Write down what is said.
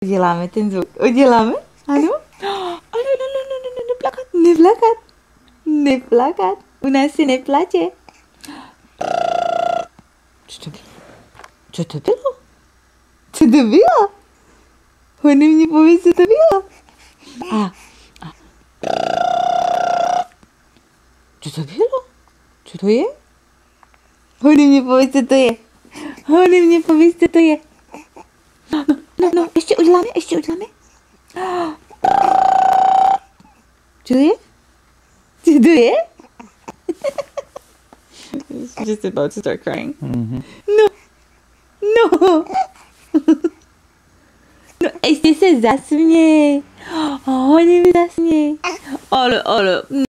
Uděláme ten zvuk. Uděláme? Ano? Ale neplakat. Neplakat. Neplakat. U nás se neplače. Co to bylo? Co to bylo? Co to bylo? Hony mě pověď, co to bylo. A. Co to bylo? Co to je? Hony mě pověď, co to je. Hony mě pověď, co to je. No, ještě uděláme. Co to je? Co to je? She's just about to start crying. Mm-hmm. No, ještě se zasměj. Hony mi zasměj. Ale.